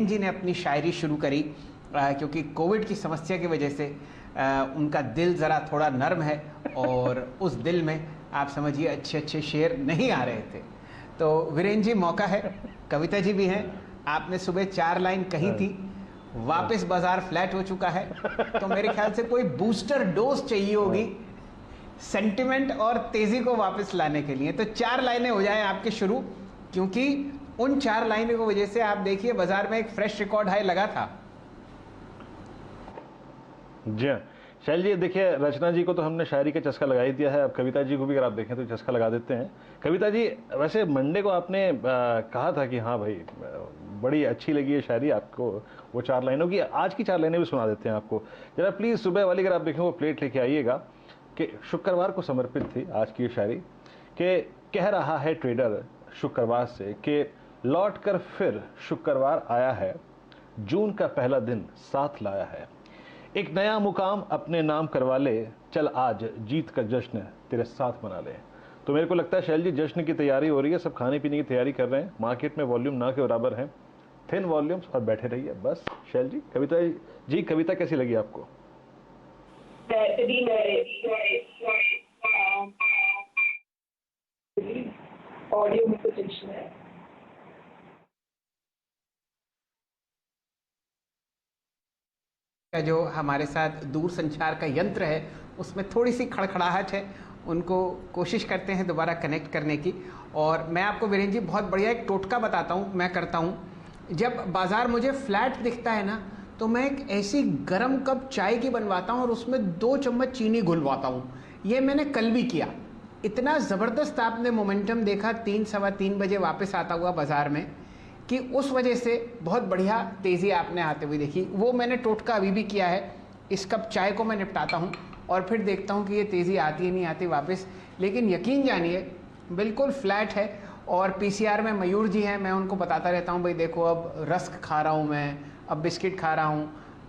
जी ने अपनी शायरी शुरू करी क्योंकि कोविड की समस्या की वजह से उनका दिल ज़रा थोड़ा नर्म है और उस दिल में आप समझिए अच्छे अच्छे शेर नहीं आ रहे थे। तो वीरेंद्र जी मौका है, कविता जी भी हैं, आपने सुबह 4 लाइन कही थी, वापस बाजार फ्लैट हो चुका है, तो मेरे ख्याल से कोई बूस्टर डोज चाहिए होगी सेंटिमेंट और तेजी को वापस लाने के लिए। तो 4 लाइनें हो जाएं आपके शुरू, क्योंकि उन 4 लाइनों की वजह से आप देखिए बाजार में एक फ्रेश रिकॉर्ड हाई लगा था। जी हाँ शैल जी, देखिए रचना जी को तो हमने शायरी का चस्का लगा ही दिया है, अब कविता जी को भी अगर आप देखें तो चस्का लगा देते हैं। कविता जी, वैसे मंडे को आपने कहा था कि हाँ भाई बड़ी अच्छी लगी है शायरी आपको, वो 4 लाइनों की, आज की 4 लाइनें भी सुना देते हैं आपको जरा प्लीज़। सुबह वाली अगर आप देखें वो प्लेट लेके आइएगा कि शुक्रवार को समर्पित थी आज की ये शायरी, कि कह रहा है ट्रेडर शुक्रवार से कि लौट कर फिर शुक्रवार आया है, जून का पहला दिन साथ लाया है, एक नया मुकाम अपने नाम करवा ले, चल आज जीत का जश्न तेरे साथ मना ले। तो मेरे को लगता है शैल जी जश्न की तैयारी हो रही है, सब खाने पीने की तैयारी कर रहे हैं, मार्केट में वॉल्यूम ना के बराबर हैं, थिन वॉल्यूम्स, और बैठे रहिए बस। शैल जी, कविता जी, कविता कैसी लगी आपको? ऑडियो में कुछ इशू है। जो हमारे साथ दूर संचार का यंत्र है उसमें थोड़ी सी खड़खड़ाहट है, उनको कोशिश करते हैं दोबारा कनेक्ट करने की। और मैं आपको वीरेंद्र जी बहुत बढ़िया एक टोटका बताता हूँ, मैं करता हूँ। जब बाज़ार मुझे फ्लैट दिखता है ना, तो मैं एक ऐसी गर्म कप चाय की बनवाता हूँ और उसमें 2 चम्मच चीनी घुलवाता हूँ। ये मैंने कल भी किया। इतना ज़बरदस्त आपने मोमेंटम देखा 3 सवा 3 बजे वापस आता हुआ बाज़ार में, कि उस वजह से बहुत बढ़िया तेज़ी आपने आते हुए देखी। वो मैंने टोटका अभी भी किया है, इस कप चाय को मैं निपटाता हूँ और फिर देखता हूँ कि ये तेज़ी आती है नहीं आती वापस। लेकिन यकीन जानिए बिल्कुल फ्लैट है। और पीसीआर में मयूर जी हैं, मैं उनको बताता रहता हूँ भाई देखो अब रस्क खा रहा हूँ मैं, अब बिस्किट खा रहा हूँ,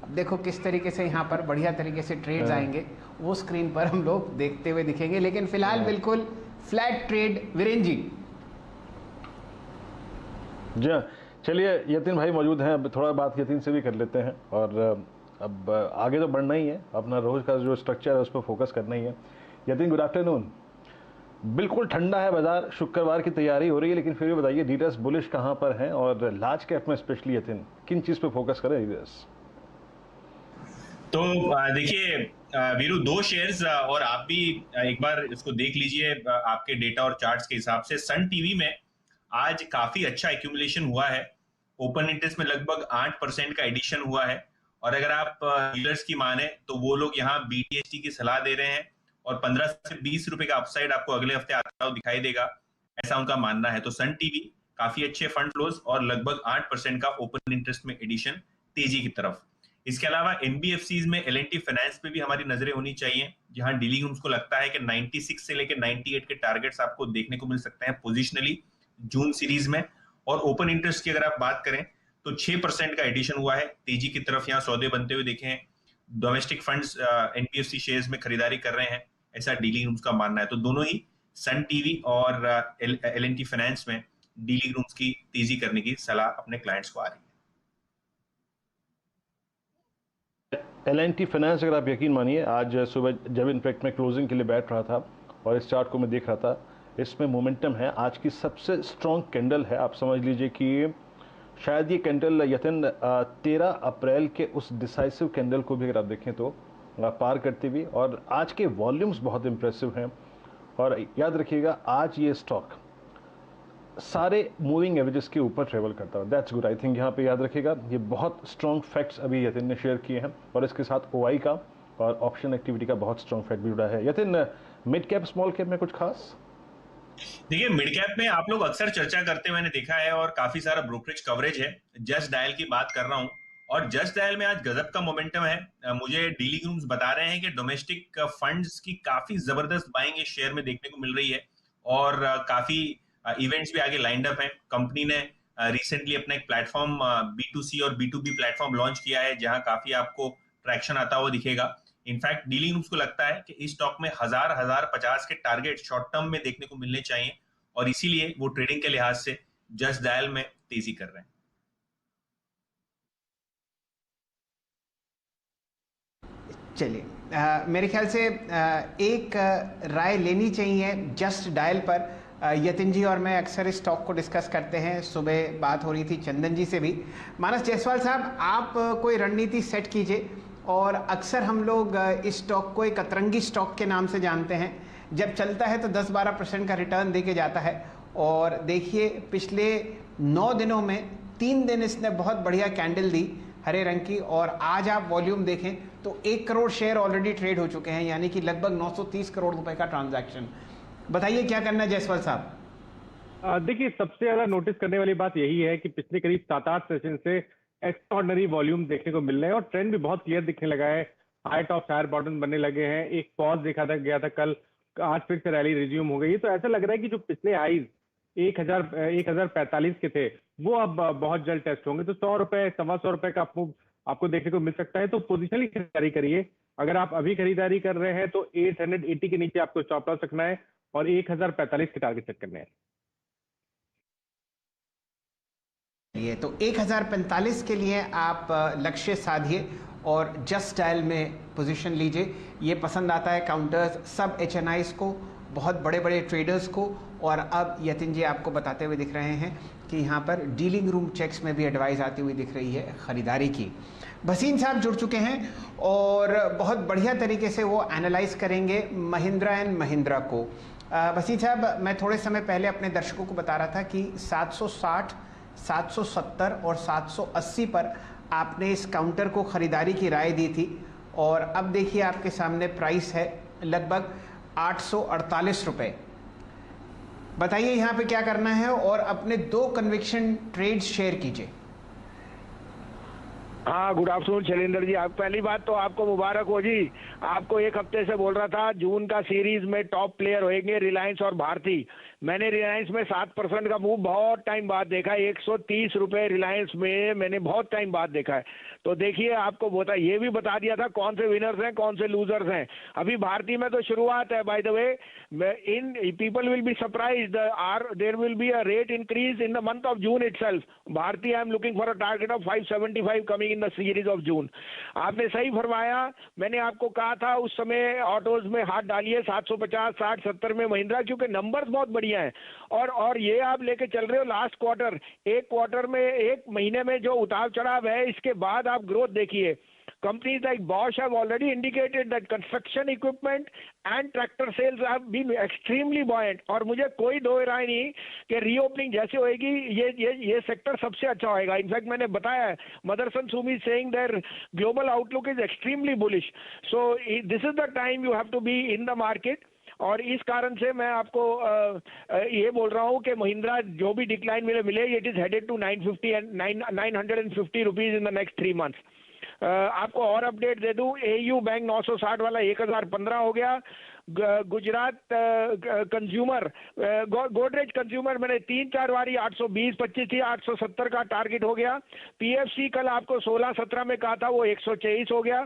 अब देखो किस तरीके से यहाँ पर बढ़िया तरीके से ट्रेड्स आएंगे, वो स्क्रीन पर हम लोग देखते हुए दिखेंगे। लेकिन फिलहाल बिल्कुल फ्लैट ट्रेड वीरेंद्र जी। जी हाँ, चलिए यतीन भाई मौजूद हैं, अब थोड़ा बात यतीन से भी कर लेते हैं, और अब आगे तो बढ़ना ही है, अपना रोज का जो स्ट्रक्चर है उस पर फोकस करना ही है। Yatin, good afternoon. बिल्कुल ठंडा है बाजार, शुक्रवार की तैयारी हो रही है, लेकिन फिर भी बताइए लीडर्स बुलिश कहाँ पर हैं, और लार्ज कैप में स्पेशली यतीन किन चीज़ पे फोकस करें लीडर्स? तो देखिए वीरू, 2 शेयर्स और आप भी एक बार इसको देख लीजिए आपके डेटा और चार्ट्स के हिसाब से। सन टीवी में आज काफी अच्छा एक्यूमुलेशन हुआ है, ओपन इंटरेस्ट में लगभग 8% का एडिशन हुआ है। और अगर आप डीलर्स की माने तो वो लोग यहाँ बीटीएसटी की सलाह दे रहे हैं और 15 से 20 रुपए का अपसाइड आपको अगले हफ्ते आता हुआ दिखाई देगा, ऐसा उनका मानना है। तो सन टीवी काफी अच्छे फंड फ्लोज और लगभग 8% का ओपन इंटरेस्ट में एडिशन तेजी की तरफ। इसके अलावा एनबीएफसीज में एल&टी फाइनेंस पे भी हमारी नजरें होनी चाहिए, जहां डीलिंग रूम्स को लगता है कि 96 से लेकर 98 के टारगेट्स आपको देखने को मिल सकते हैं पोजिशनली जून सीरीज में। और ओपन इंटरेस्ट की अगर आप बात करें तो 6% का एडिशन हुआ है तेजी की तरफ, यहाँ सौदे बनते हुए देखे हैं। डोमेस्टिक फंड्स एनबीएफसी शेयर्स में खरीदारी कर रहे हैं, ऐसा डीलिंग रूम्स का मानना है। तो दोनों ही सन टीवी और एल&टी फाइनेंस में डीलिंग रूम्स की तेजी करने की सलाह अपने क्लाइंट्स को आ रही है। एल&टी फाइनेंस, अगर आप यकीन मानिए, आज सुबह जब इनफैक्ट मैं क्लोजिंग के लिए बैठ रहा था और इस चार्ट को मैं देख रहा था, इसमें मोमेंटम है, आज की सबसे स्ट्रॉन्ग कैंडल है। आप समझ लीजिए कि शायद ये कैंडल यतन 13 अप्रैल के उस डिसाइसिव कैंडल को भी अगर आप देखें तो पार करती हुई, और आज के वॉल्यूम्स बहुत इंप्रेसिव हैं। और याद रखिएगा आज ये स्टॉक सारे मूविंग एवरेजेस के ऊपर ट्रेवल करता है, दैट्स गुड। आई थिंक यहाँ पे याद रखिएगा, ये बहुत स्ट्रॉन्ग फैक्ट्स अभी यतिन ने शेयर किए हैं, और इसके साथ ओआई का और ऑप्शन एक्टिविटी का बहुत स्ट्रॉन्ग फैक्ट भी जुड़ा है। Yatin, mid cap small cap में कुछ खास? देखिए, मिड कैप में आप लोग अक्सर चर्चा करते मैंने देखा है और काफी सारा ब्रोकरेज कवरेज है। जस्ट डायल की बात कर रहा हूं, और जस्ट डायल में आज गजब का मोमेंटम है। मुझे डीलिंग रूम्स बता रहे हैं कि डोमेस्टिक फंड्स की काफी जबरदस्त बाइंग इस शेयर में देखने को मिल रही है, और काफी इवेंट्स भी आगे लाइंड अप हैं। कंपनी ने रिसेंटली अपना एक प्लेटफॉर्म बी2सी और बी2बी प्लेटफॉर्म लॉन्च किया है, जहां काफी आपको ट्रैक्शन आता हुआ दिखेगा। इनफैक्ट डीलिंग रूम्स को लगता है कि इस स्टॉक में 1050 के टारगेट शॉर्ट टर्म में देखने को मिलने चाहिए, और इसीलिए वो ट्रेडिंग के लिहाज से जस्ट डायल में तेजी कर रहे हैं। चलिए, मेरे ख्याल से एक राय लेनी चाहिए जस्ट डायल पर। यतिन जी और मैं अक्सर इस स्टॉक को डिस्कस करते हैं, सुबह बात हो रही थी चंदन जी से भी। मानस जायसवाल साहब, आप कोई रणनीति सेट कीजिए। और अक्सर हम लोग इस स्टॉक को एक अतरंगी स्टॉक के नाम से जानते हैं, जब चलता है तो 10-12% का रिटर्न दे के जाता है। और देखिए पिछले 9 दिनों में 3 दिन इसने बहुत बढ़िया कैंडल दी हरे रंग की, और आज आप वॉल्यूम देखें तो 1 करोड़ शेयर ऑलरेडी ट्रेड हो चुके हैं, यानी कि लगभग 930 करोड़ रुपए का ट्रांजैक्शन। बताइए क्या करना है जायसवाल साहब? देखिए, सबसे ज्यादा नोटिस करने वाली बात यही है कि पिछले करीब 7-8 सेशन से एक्स्ट्राऑर्डिनरी वॉल्यूम देखने को मिल रहे हैं और ट्रेंड भी बहुत क्लियर दिखने लगा है। हाई टॉप हायर बॉटम बनने लगे हैं। एक पॉज देखा था गया था कल, आज फिर से रैली रिज्यूम हो गई है। तो ऐसा लग रहा है कि जो पिछले हाईज 1045 के थे वो अब बहुत जल्द टेस्ट होंगे। तो 100 रुपए, 125 रुपए का आपको देखने को मिल सकता है। तो पोजिशनली खरीदारी करिए। अगर आप अभी खरीदारी कर रहे हैं तो 880 के नीचे आपको स्टॉप लॉस रखना है और 1045 के टारगेट सेट करने हैं। ये तो 1045 के लिए आप लक्ष्य साधिए और जस्ट डायल में पोजीशन लीजिए। ये पसंद आता है काउंटर्स सब HNIs को, बहुत बड़े बड़े ट्रेडर्स को। और अब यतिन जी आपको बताते हुए दिख रहे हैं कि यहाँ पर डीलिंग रूम चेक्स में भी एडवाइस आती हुई दिख रही है खरीदारी की। भसीन साहब जुड़ चुके हैं और बहुत बढ़िया तरीके से वो एनालाइज करेंगे महिंद्रा एंड महिंद्रा को। भसीन साहब, मैं थोड़े समय पहले अपने दर्शकों को बता रहा था कि 760, 770 और 780 पर आपने इस काउंटर को खरीदारी की राय दी थी, और अब देखिए आपके सामने प्राइस है लगभग 848 रुपए। बताइए यहाँ पे क्या करना है और अपने 2 कन्विक्शन ट्रेड्स शेयर कीजिए। हाँ, गुड आफ्टरनून शैलेंद्र जी। आप पहली बात तो आपको मुबारक हो जी। आपको एक हफ्ते से बोल रहा था जून का सीरीज में टॉप प्लेयर होंगे रिलायंस और भारती। मैंने रिलायंस में 7% का मूव बहुत टाइम बाद देखा है। 130 रुपए रिलायंस में मैंने बहुत टाइम बाद देखा है। तो देखिए, आपको ये भी बता दिया था कौन से विनर्स हैं कौन से लूजर्स हैं। अभी भारती में तो शुरुआत है। By the way, in people will be surprised, there will be a rate increase in the month of June itself. Bharti, I am looking for a target of 575 coming in the series of June. आपने सही फरमाया। मैंने आपको कहा था उस समय autos में हाथ डालिए 750, 60, 70 में महिंद्रा, क्योंकि नंबर्स बहुत बढ़िया हैं। और ये आप लेके चल रहे हो लास्ट क्वार्टर, एक क्वार्टर में, एक महीने में जो उतार चढ़ाव है, इसके बाद आप ग्रोथ देखिए। Companies like Bosch have already indicated that construction equipment and tractor sales have been extremely buoyant। और मुझे कोई दो राय नहीं कि रीओपनिंग जैसे होएगी ये सेक्टर सबसे अच्छा होएगा। इनफैक्ट मैंने बताया है, Motherson Sumi saying their global outlook is extremely bullish. So this is the time you have to be in the market. और इस कारण से मैं आपको ये बोल रहा हूं कि महिंद्रा जो भी डिक्लाइन मिले, it is headed to 950 and 950 rupees in the next 3 months. आपको और अपडेट दे दूं, AU बैंक 960 वाला 1015 हो गया। गुजरात कंज्यूमर, गोदरेज कंज्यूमर मैंने 3-4 बारी 820-25 थी, 870 का टारगेट हो गया। PFC कल आपको 16-17 में कहा था, वो 123 हो गया।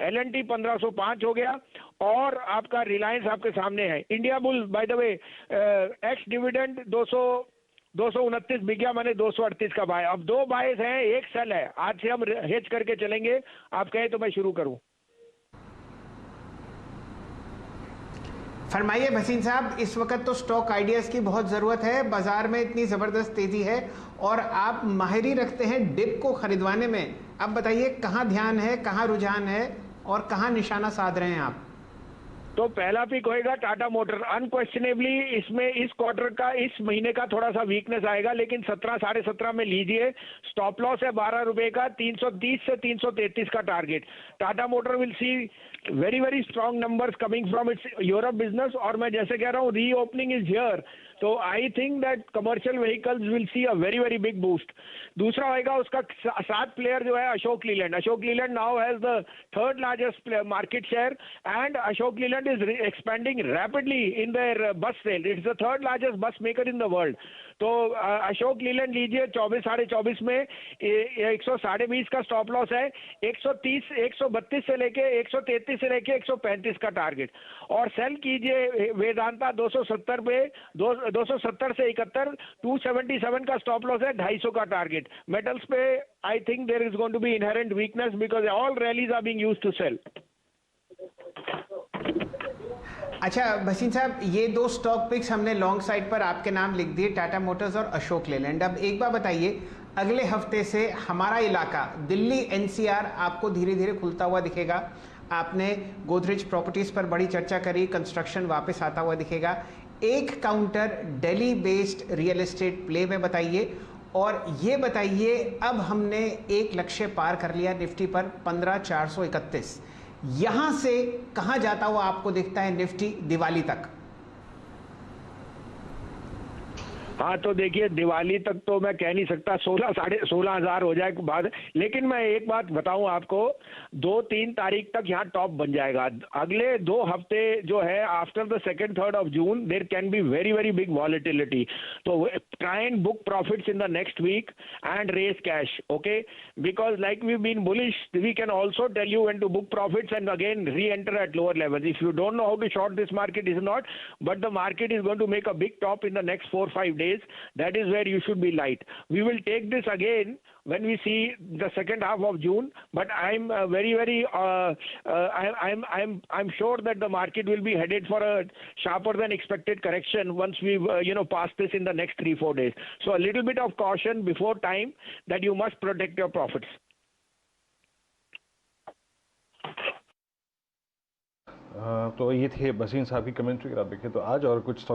L&T 1505 हो गया। और आपका रिलायंस आपके सामने है। India bull bye the way x dividend 229 बिक गया, मैंने 238 का बाय। अब 2 बायस हैं, एक सेल है। आज से हम हेज करके चलेंगे। आप कहें तो मैं शुरू करूं। फरमाइए भसीन साहब, इस वक्त तो स्टॉक आइडियाज की बहुत ज़रूरत है, बाजार में इतनी ज़बरदस्त तेज़ी है और आप माहिरी रखते हैं डिप को खरीदवाने में। अब बताइए कहाँ ध्यान है, कहाँ रुझान है और कहाँ निशाना साध रहे हैं आप? तो पहला पिक होएगा टाटा मोटर। अनक्वेश्चनेबली इसमें इस क्वार्टर का, इस महीने का थोड़ा सा वीकनेस आएगा, लेकिन 17, 17.5 में लीजिए। स्टॉप लॉस है 12 रुपए का। 330 से 333 का target. Tata motor will see very very strong numbers coming from its Europe business. और मैं जैसे कह रहा हूँ, रीओपनिंग इज हियर। तो I think that commercial vehicles will see a very very big boost. दूसरा होएगा उसका साथ प्लेयर जो है Ashok Leyland. Ashok Leyland now has the 3rd largest market share and Ashok Leyland is expanding rapidly in their bus sale. It's the 3rd largest bus maker in the world. तो अशोक लीलैंड लीजिए 24, 24.5 में 120 का स्टॉप लॉस है। 130, 132 से लेके 133 से लेके 135 का टारगेट। और सेल कीजिए वेदांता 270 पे, 270 से 71, 277 का स्टॉप लॉस है, 250 का टारगेट। मेटल्स पे I think there is going to be inherent weakness because all rallies are being used to sell. अच्छा भसीन साहब, ये दो स्टॉक पिक्स हमने लॉन्ग साइड पर आपके नाम लिख दिए, टाटा मोटर्स और अशोक लेलैंड। अब एक बार बताइए, अगले हफ्ते से हमारा इलाका दिल्ली एनसीआर आपको धीरे धीरे खुलता हुआ दिखेगा। आपने गोदरेज प्रॉपर्टीज पर बड़ी चर्चा करी, कंस्ट्रक्शन वापस आता हुआ दिखेगा। एक counter Delhi based real estate play में बताइए, और ये बताइए अब हमने एक लक्ष्य पार कर लिया निफ्टी पर 15,431, यहां से कहां जाता हुआ आपको दिखता है निफ्टी दिवाली तक? हाँ तो देखिए, दिवाली तक तो मैं कह नहीं सकता, 16,500 हो जाए बाद, लेकिन मैं एक बात बताऊं आपको, 2-3 तारीख तक यहाँ टॉप बन जाएगा। अगले 2 हफ्ते जो है, after the 2-3 of June there can be very very big volatility. तो try and book profits in the next week and raise cash, okay, because like we been bullish, we can also tell you when to book profits and again reenter at lower levels. If you don't know how to short this market is not, but the market is going to make a big top in the next 4-5 days. That is where you should be light. We will take this again when we see the second half of June, but I'm I'm sure that the market will be headed for a sharper than expected correction once we pass this in the next 3-4 days. So a little bit of caution before time, that you must protect your profits. तो ये थे भसीन साहब की commentary. आप देखें तो आज और कुछ स्टॉक्स